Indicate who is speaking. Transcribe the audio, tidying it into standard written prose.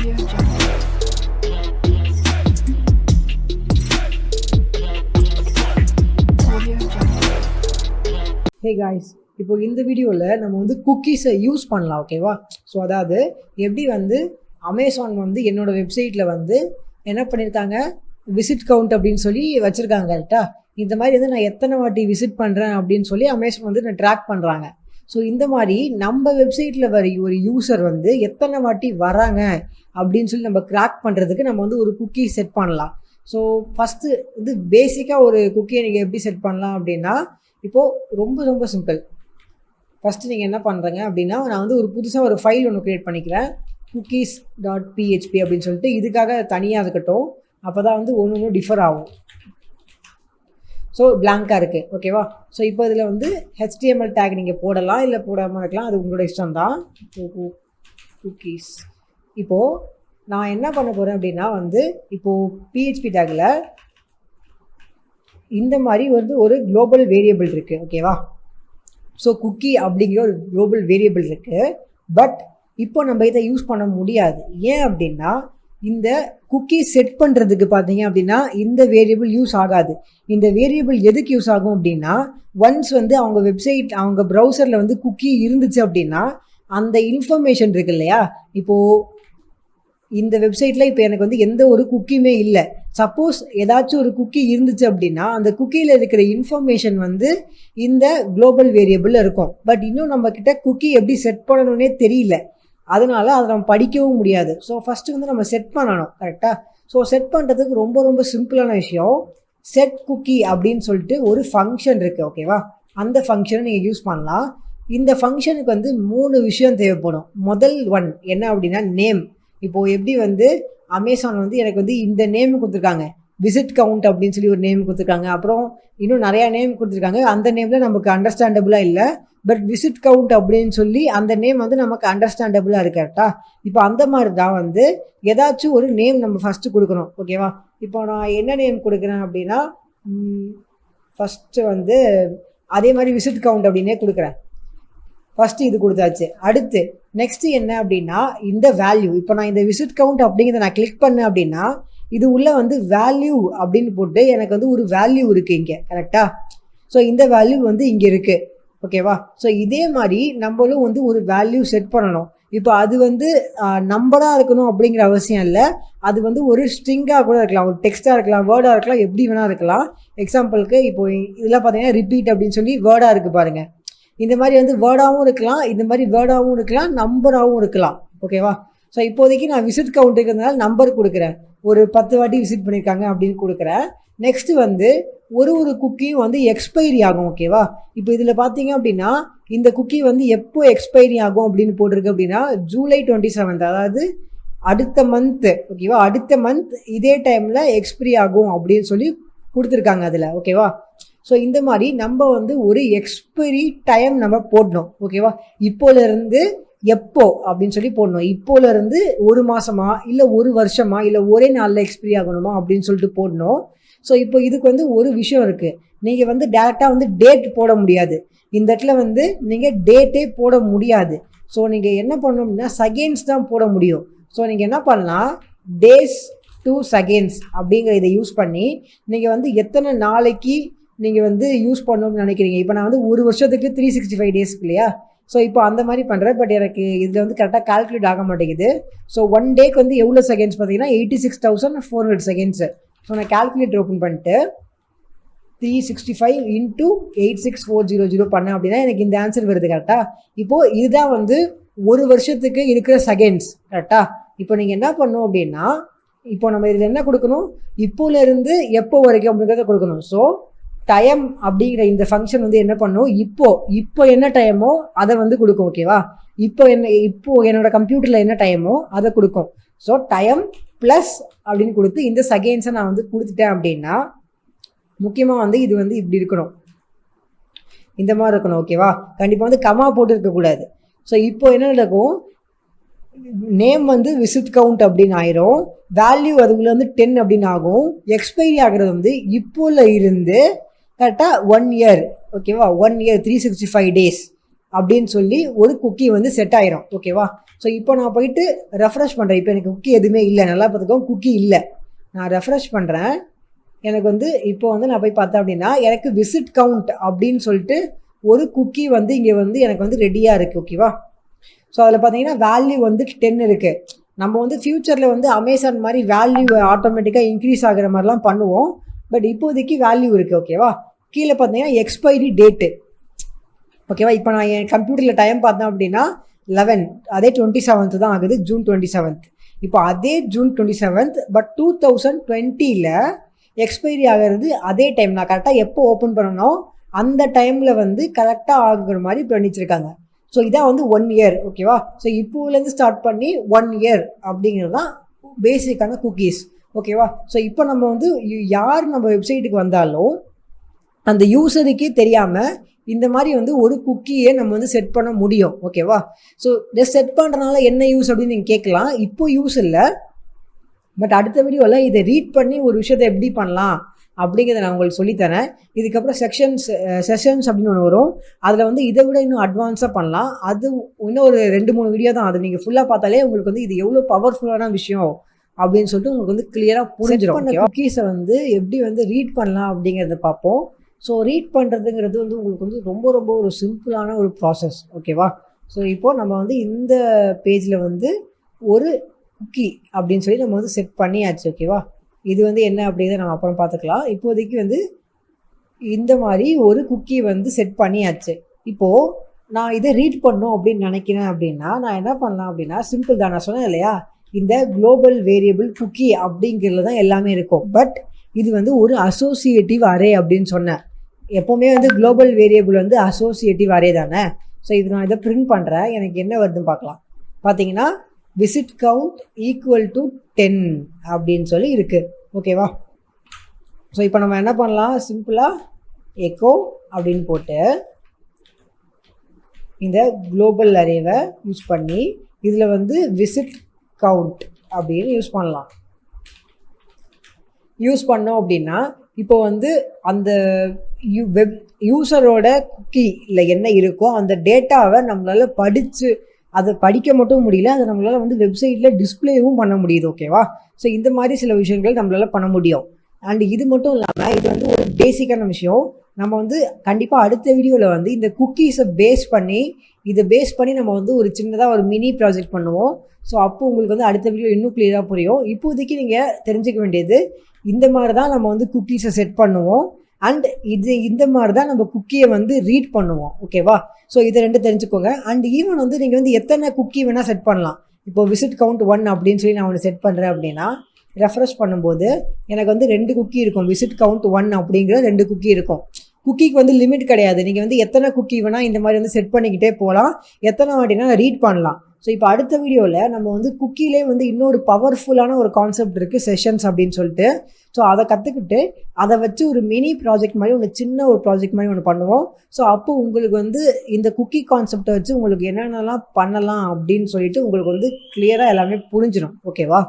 Speaker 1: Audio Jungle. Audio Jungle.
Speaker 2: Hey guys, இப்போ இந்த வீடியோவில் நம்ம வந்து குக்கீஸை யூஸ் பண்ணலாம், ஓகேவா? ஸோ அதாவது எப்படி வந்து அமேசான் வந்து என்னோட வெப்சைட்டில் வந்து என்ன பண்ணியிருக்காங்க, விசிட் கவுண்ட் அப்படின்னு சொல்லி வச்சுருக்காங்க கரெக்டாக. இந்த மாதிரி வந்து நான் எத்தனை வாட்டி விசிட் பண்ணுறேன் அப்படின்னு சொல்லி அமேசான் வந்து நான் ட்ராக் பண்ணுறாங்க. ஸோ இந்த மாதிரி நம்ம வெப்சைட்டில் வர ஒரு யூசர் வந்து எத்தனை வாட்டி வராங்க அப்படின்னு சொல்லி நம்ம க்ராக் பண்ணுறதுக்கு நம்ம வந்து ஒரு குக்கி செட் பண்ணலாம். ஸோ ஃபஸ்ட்டு வந்து பேசிக்காக ஒரு குக்கியை நீங்கள் எப்படி செட் பண்ணலாம் அப்படின்னா, இப்போது ரொம்ப சிம்பிள். ஃபஸ்ட்டு நீங்கள் என்ன பண்ணுறீங்க அப்படின்னா, நான் வந்து ஒரு புதுசாக ஒரு ஃபைல் ஒன்று க்ரியேட் பண்ணிக்கிறேன், cookies.php அப்படின்னு சொல்லிட்டு. இதுக்காக தனியாக இருக்கட்டும், அப்போ தான் வந்து ஒன்று டிஃபர் ஆகும். ஸோ பிளாங்காக இருக்குது, ஓகேவா? ஸோ இப்போ இதில் வந்து HTML டேக் நீங்கள் போடலாம், இல்லை போடாமல் இருக்கலாம், அது உங்களோட இஷ்டம் தான். குக்கீஸ் இப்போது நான் என்ன பண்ண போகிறேன் அப்படின்னா வந்து, இப்போது PHP டேக்கில் இந்த மாதிரி வந்து ஒரு குளோபல் வேரியபிள் இருக்குது, ஓகேவா? ஸோ குக்கி அப்படிங்கிற ஒரு குளோபல் வேரியபிள் இருக்குது. பட் இப்போ நம்ம இதை யூஸ் பண்ண முடியாது. ஏன் அப்படின்னா, இந்த குக்கி செட் பண்ணுறதுக்கு பார்த்தீங்க அப்படின்னா இந்த வேரியபிள் யூஸ் ஆகாது. இந்த வேரியபிள் எதுக்கு யூஸ் ஆகும் அப்படின்னா, ஒன்ஸ் வந்து அவங்க வெப்சைட் அவங்க ப்ரௌசரில் வந்து குக்கி இருந்துச்சு அப்படின்னா அந்த இன்ஃபர்மேஷன் இருக்கு இல்லையா, இப்போது இந்த வெப்சைட்டில் இப்போ எனக்கு வந்து எந்த ஒரு குக்கியுமே இல்லை. சப்போஸ் ஏதாச்சும் ஒரு குக்கி இருந்துச்சு அப்படின்னா அந்த குக்கியில் இருக்கிற இன்ஃபர்மேஷன் வந்து இந்த குளோபல் வேரியபிளில் இருக்கும். பட் இன்னும் நம்மக்கிட்ட குக்கி எப்படி செட் பண்ணணுன்னே தெரியல, அதனால் அதை நம்ம படிக்கவும் முடியாது. ஸோ ஃபஸ்ட்டு வந்து நம்ம செட் பண்ணணும், கரெக்டாக? ஸோ செட் பண்ணுறதுக்கு ரொம்ப சிம்பிளான விஷயம், செட் குக்கி அப்படின்னு சொல்லிட்டு ஒரு ஃபங்க்ஷன் இருக்குது, ஓகேவா? அந்த ஃபங்க்ஷனை நீங்கள் யூஸ் பண்ணலாம். இந்த ஃபங்க்ஷனுக்கு வந்து 3 விஷயம் தேவைப்படும். முதல் ஒன் என்ன அப்படின்னா நேம். இப்போது எப்படி வந்து அமேசான் வந்து எனக்கு வந்து இந்த நேம் கொடுத்துருக்காங்க, விசிட் கவுண்ட் அப்படின்னு சொல்லி ஒரு நேம் கொடுத்துருக்காங்க, அப்புறம் இன்னும் நிறையா நேம் கொடுத்துருக்காங்க. அந்த நேமில் நமக்கு அண்டர்ஸ்டாண்டபுளாக இல்லை, பட் விசிட் கவுண்ட் அப்படின்னு சொல்லி அந்த நேம் வந்து நமக்கு அண்டர்ஸ்டாண்டபுளாக இருக்கு, கரெக்டா? இப்போ அந்த மாதிரி தான் வந்து ஏதாச்சும் ஒரு நேம் நம்ம ஃபஸ்ட்டு கொடுக்கணும், ஓகேவா? இப்போ நான் என்ன நேம் கொடுக்குறேன் அப்படின்னா, ஃபஸ்ட்டு வந்து அதே மாதிரி விசிட் கவுண்ட் அப்படின்னே கொடுக்குறேன். ஃபஸ்ட்டு இது கொடுத்தாச்சு. அடுத்து நெக்ஸ்ட்டு என்ன அப்படின்னா, இந்த வேல்யூ. இப்போ நான் இந்த விசிட் கவுண்ட் அப்படிங்கிறத நான் கிளிக் பண்ணேன் அப்படின்னா இது உள்ளே வந்து வேல்யூ அப்படின்னு போட்டு எனக்கு வந்து ஒரு வேல்யூ இருக்குது இங்கே, கரெக்டாக? ஸோ இந்த வேல்யூ வந்து இங்கே இருக்குது, ஓகேவா? ஸோ இதே மாதிரி நம்மளும் வந்து ஒரு வேல்யூ செட் பண்ணணும். இப்போ அது வந்து நம்பராக இருக்கணும் அப்படிங்கிற அவசியம் இல்லை, அது வந்து ஒரு ஸ்ட்ரிங்காக கூட இருக்கலாம், ஒரு டெக்ஸ்ட்டாக இருக்கலாம், வேர்டாக இருக்கலாம், எப்படி வேணால் இருக்கலாம். எக்ஸாம்பிளுக்கு இப்போ இதெல்லாம் பார்த்தீங்கன்னா ரிப்பீட் அப்படின்னு சொல்லி வேர்டாக இருக்குது பாருங்கள். இந்த மாதிரி வந்து வேர்டாகவும் இருக்கலாம், இந்த மாதிரி வேர்டாகவும் இருக்கலாம், நம்பராகவும் இருக்கலாம், ஓகேவா? ஸோ இப்போதைக்கு நான் விசிட் கவுண்ட் இருக்கிறதுனால நம்பர் கொடுக்குறேன், ஒரு 10 வாட்டி விசிட் பண்ணியிருக்காங்க அப்படின்னு கொடுக்குறேன். நெக்ஸ்ட்டு வந்து ஒரு குக்கியும் வந்து எக்ஸ்பைரி ஆகும், ஓகேவா? இப்போ இதில் பார்த்தீங்க அப்படின்னா இந்த குக்கி வந்து எப்போ எக்ஸ்பைரி ஆகும் அப்படின்னு போட்டிருக்கு அப்படின்னா ஜூலை 27, அதாவது அடுத்த மந்த்து, ஓகேவா? அடுத்த மந்த் இதே டைமில் எக்ஸ்பைரி ஆகும் அப்படின்னு சொல்லி கொடுத்துருக்காங்க அதில், ஓகேவா? ஸோ இந்த மாதிரி நம்ம வந்து ஒரு எக்ஸ்பைரி டைம் நம்ம போடணும், ஓகேவா? இப்போலேருந்து எப்போ அப்படின்னு சொல்லி போடணும். இப்போலேருந்து 1 மாதமா இல்லை 1 வருஷமா இல்லை ஒரே நாளில் எக்ஸ்பைரி ஆகணுமா அப்படின்னு சொல்லிட்டு போடணும். ஸோ இப்போ இதுக்கு வந்து ஒரு விஷயம் இருக்குது, நீங்கள் வந்து டேரெக்டாக வந்து டேட் போட முடியாது. இந்த இடத்துல வந்து நீங்கள் டேட்டே போட முடியாது. ஸோ நீங்கள் என்ன பண்ணணும் அப்படின்னா செகண்ட்ஸ் தான் போட முடியும். ஸோ நீங்கள் என்ன பண்ணலாம், டேஸ் டு செகண்ட்ஸ் அப்படிங்கிற இதை யூஸ் பண்ணி நீங்கள் வந்து எத்தனை நாளைக்கு நீங்கள் வந்து யூஸ் பண்ணணும்னு நினைக்கிறீங்க. இப்போ நான் வந்து 1 வருஷத்துக்கு 365 டேஸ்க்கு இல்லையா? ஸோ இப்போ அந்த மாதிரி பண்ணுறேன். பட் எனக்கு இதில் வந்து கரெக்டாக கால்குலேட் ஆக மாட்டேங்குது. ஸோ 1 டேக்கு வந்து எவ்வளோ செகண்ட்ஸ் பார்த்தீங்கன்னா 86,400 செகண்ட்ஸு. ஸோ நான் கால்குலேட்டர் ஓப்பன் பண்ணிட்டு 365 × 86400 பண்ணேன் அப்படின்னா எனக்கு இந்த ஆன்சர் வருது, கரெக்டாக? இப்போது இதுதான் வந்து 1 வருஷத்துக்கு இருக்கிற செகண்ட்ஸ், கரெக்டாக? இப்போ நீங்கள் என்ன பண்ணணும் அப்படின்னா, இப்போ நம்ம இதில் என்ன கொடுக்கணும், இப்போலேருந்து எப்போ வரைக்கும் அப்படிங்கிறத கொடுக்கணும். ஸோ டைம் அப்படிங்கிற இந்த ஃபங்க்ஷன் வந்து என்ன பண்ணும், இப்போ என்ன டைமோ அதை வந்து கொடுக்கும், ஓகேவா? இப்போ என்னோட கம்ப்யூட்டரில் என்ன டைமோ அதை கொடுக்கும். ஸோ டைம் ப்ளஸ் அப்படின்னு கொடுத்து இந்த செகண்ட்ஸை நான் வந்து கொடுத்துட்டேன் அப்படின்னா, முக்கியமாக வந்து இது வந்து இப்படி இருக்கணும், இந்த மாதிரி இருக்கணும், ஓகேவா? கண்டிப்பாக வந்து கமா போட்டு இருக்கக்கூடாது. ஸோ இப்போ என்ன நடக்கும், நேம் வந்து விசிட் கவுண்ட் அப்படின்னு ஆயிரும், வேல்யூ அதுக்குள்ளே வந்து 10 அப்படின்னு ஆகும். எக்ஸ்பைரி ஆகிறது வந்து இப்போல இருந்து கரெக்டாக 1 இயர், ஓகேவா? 1 இயர் 365 டேஸ், அப்படின்னு சொல்லி ஒரு குக்கி வந்து செட் ஆயிரும். ஓகேவா? ஸோ இப்போ நான் போயிட்டு ரெஃப்ரெஷ் பண்ணுறேன். இப்போ எனக்கு குக்கி எதுவுமே இல்லை, நல்லா பார்த்துக்கோ, குக்கி இல்லை. நான் ரெஃப்ரெஷ் பண்ணுறேன். எனக்கு வந்து இப்போ வந்து நான் போய் பார்த்தேன் அப்படின்னா எனக்கு விசிட் கவுண்ட் அப்படின்னு சொல்லிட்டு ஒரு குக்கி வந்து இங்கே வந்து எனக்கு வந்து ரெடியாக இருக்குது. ஓகேவா? ஸோ அதில் பார்த்தீங்கன்னா வேல்யூ வந்து 10 இருக்குது. நம்ம வந்து ஃப்யூச்சரில் வந்து அமேசான் மாதிரி வேல்யூ ஆட்டோமேட்டிக்காக இன்க்ரீஸ் ஆகிற மாதிரிலாம் பண்ணுவோம். பட் இப்போதைக்கு வேல்யூ இருக்குது. ஓகேவா? கீழே பார்த்தீங்கன்னா எக்ஸ்பைரி டேட்டு. ஓகேவா? இப்போ நான் என் கம்ப்யூட்டரில் டைம் பார்த்தேன் அப்படின்னா 11, அதே 27 தான் ஆகுது, ஜூன் 27. இப்போ அதே ஜூன் 27 பட் 2020 எக்ஸ்பைரி ஆகிறது அதே டைம். நான் கரெக்டாக எப்போ ஓப்பன் பண்ணணும் அந்த டைமில் வந்து கரெக்டாக ஆகுற மாதிரி பண்ணிச்சிருக்காங்க. ஸோ இதான் வந்து 1 இயர். ஓகேவா? ஸோ இப்போலேருந்து ஸ்டார்ட் பண்ணி 1 இயர் அப்படிங்கிறது தான் பேசிக்கான குக்கீஸ். ஓகேவா? ஸோ இப்போ நம்ம வந்து யார் நம்ம வெப்சைட்டுக்கு வந்தாலும் அந்த யூசருக்கே தெரியாமல் இந்த மாதிரி வந்து ஒரு குக்கியை நம்ம வந்து செட் பண்ண முடியும். ஓகேவா? ஸோ ஜஸ்ட் செட் பண்ணுறதுனால என்ன யூஸ் அப்படின்னு நீங்கள் கேட்கலாம். இப்போ யூஸ் இல்லை, பட் அடுத்த வீடியோவில் இதை ரீட் பண்ணி ஒரு விஷயத்தை எப்படி பண்ணலாம் அப்படிங்கிறத நான் உங்களுக்கு சொல்லித்தரேன். இதுக்கப்புறம் செஷன்ஸ் அப்படின்னு ஒன்று வரும். அதில் வந்து இதை விட இன்னும் அட்வான்ஸாக பண்ணலாம். அது இன்னும் ஒரு 2-3 வீடியோ தான். அது நீங்கள் ஃபுல்லாக பார்த்தாலே உங்களுக்கு வந்து இது எவ்வளோ பவர்ஃபுல்லான விஷயம் அப்படின்னு சொல்லிட்டு உங்களுக்கு வந்து கிளியராக புரிஞ்சிடும். குக்கீஸை வந்து எப்படி வந்து ரீட் பண்ணலாம் அப்படிங்கிறத பார்ப்போம். ஸோ ரீட் பண்ணுறதுங்கிறது வந்து உங்களுக்கு வந்து ரொம்ப ரொம்ப ஒரு சிம்பிளான ஒரு ப்ராசஸ். ஓகேவா? ஸோ இப்போது நம்ம வந்து இந்த பேஜில் வந்து ஒரு குக்கி அப்படின்னு சொல்லி நம்ம வந்து செட் பண்ணியாச்சு. ஓகேவா? இது வந்து என்ன அப்படிங்கிறத நம்ம அப்புறம் பார்த்துக்கலாம். இப்போதைக்கு வந்து இந்த மாதிரி ஒரு குக்கி வந்து செட் பண்ணியாச்சு. இப்போது நான் இதை ரீட் பண்ணணும் அப்படின்னு நினைக்கிறேன் அப்படின்னா நான் என்ன பண்ணலாம் அப்படின்னா சிம்பிள் தான். நான் சொன்னேன் இல்லையா, இந்த குளோபல் வேரியபிள் குக்கி அப்படிங்கிறதுல தான் எல்லாமே இருக்கும். பட் இது வந்து ஒரு அசோசியேட்டிவ் அரே அப்படின்னு சொன்னேன். எப்போவுமே வந்து குளோபல் வேரியபிள் வந்து அசோசியேட்டிவ் அரே தானே. ஸோ இது நான் இதை பிரிண்ட் பண்ணுறேன். எனக்கு என்ன வருதுன்னு பார்க்கலாம். பார்த்தீங்கன்னா விசிட் கவுண்ட் ஈக்குவல் டு 10 அப்படின்னு சொல்லி இருக்குது. ஓகேவா? ஸோ இப்போ நம்ம என்ன பண்ணலாம், சிம்பிளாக எக்கோ அப்படின்னு போட்டு இந்த குளோபல் அரேவை யூஸ் பண்ணி இதில் வந்து விசிட் கவுண்ட் அப்படின்னு யூஸ் பண்ணலாம். யூஸ் பண்ணோம் அப்படின்னா இப்போ வந்து அந்த வெப் யூசரோட குக்கியில் என்ன இருக்கோ அந்த டேட்டாவை நம்மளால் படித்து அதை படிக்க மட்டும் முடியல, அதை நம்மளால் வந்து வெப்சைட்டில் டிஸ்பிளேவும் பண்ண முடியுது. ஓகேவா? ஸோ இந்த மாதிரி சில விஷயங்கள் நம்மளால் பண்ண முடியும். அண்ட் இது மட்டும் இல்லாமல் இது வந்து ஒரு பேசிக்கான விஷயம். நம்ம வந்து கண்டிப்பாக அடுத்த வீடியோவில் வந்து இந்த குக்கீஸை பேஸ் பண்ணி நம்ம வந்து ஒரு சின்னதாக ஒரு மினி ப்ராஜெக்ட் பண்ணுவோம். ஸோ அப்போ உங்களுக்கு வந்து அடுத்த வீடியோ இன்னும் கிளியராக புரியும். இப்போதைக்கு நீங்கள் தெரிஞ்சுக்க வேண்டியது இந்த மாதிரி தான் நம்ம வந்து குக்கீஸை செட் பண்ணுவோம். அண்ட் இந்த மாதிரி தான் நம்ம குக்கியை வந்து ரீட் பண்ணுவோம். ஓகேவா? ஸோ இதை 2 தெரிஞ்சுக்கோங்க. அண்ட் ஈவன் வந்து நீங்கள் வந்து எத்தனை குக்கி வேணால் செட் பண்ணலாம். இப்போ விசிட் கவுண்ட் 1 அப்படின்னு சொல்லி நான் ஒன்று செட் பண்ணுறேன் அப்படின்னா ரெஃப்ரெஷ் பண்ணும்போது எனக்கு வந்து 2 குக்கி இருக்கும். விசிட் கவுண்ட் 1 அப்படிங்கிற 2 குக்கி இருக்கும். குக்கிக்கு வந்து லிமிட் கிடையாது. நீங்கள் வந்து எத்தனை குக்கி வேணால் இந்த மாதிரி வந்து செட் பண்ணிக்கிட்டே போகலாம், எத்தனை வாட்டினா ரீட் பண்ணலாம். ஸோ இப்போ அடுத்த வீடியோவில் நம்ம வந்து குக்கிலே வந்து இன்னொரு பவர்ஃபுல்லான ஒரு கான்செப்ட் இருக்குது, செஷன்ஸ் அப்படின்னு சொல்லிட்டு. ஸோ அதை கற்றுக்கிட்டு அதை வச்சு ஒரு மினி ப்ராஜெக்ட் மாதிரி ஒன்று சின்ன ஒரு ப்ராஜெக்ட் மாதிரி ஒன்று பண்ணுவோம். ஸோ அப்போ உங்களுக்கு வந்து இந்த குக்கி கான்செப்டை வச்சு உங்களுக்கு என்னென்னலாம் பண்ணலாம் அப்படின்னு சொல்லிட்டு உங்களுக்கு வந்து கிளியராக எல்லாமே புரிஞ்சிடும். ஓகேவா?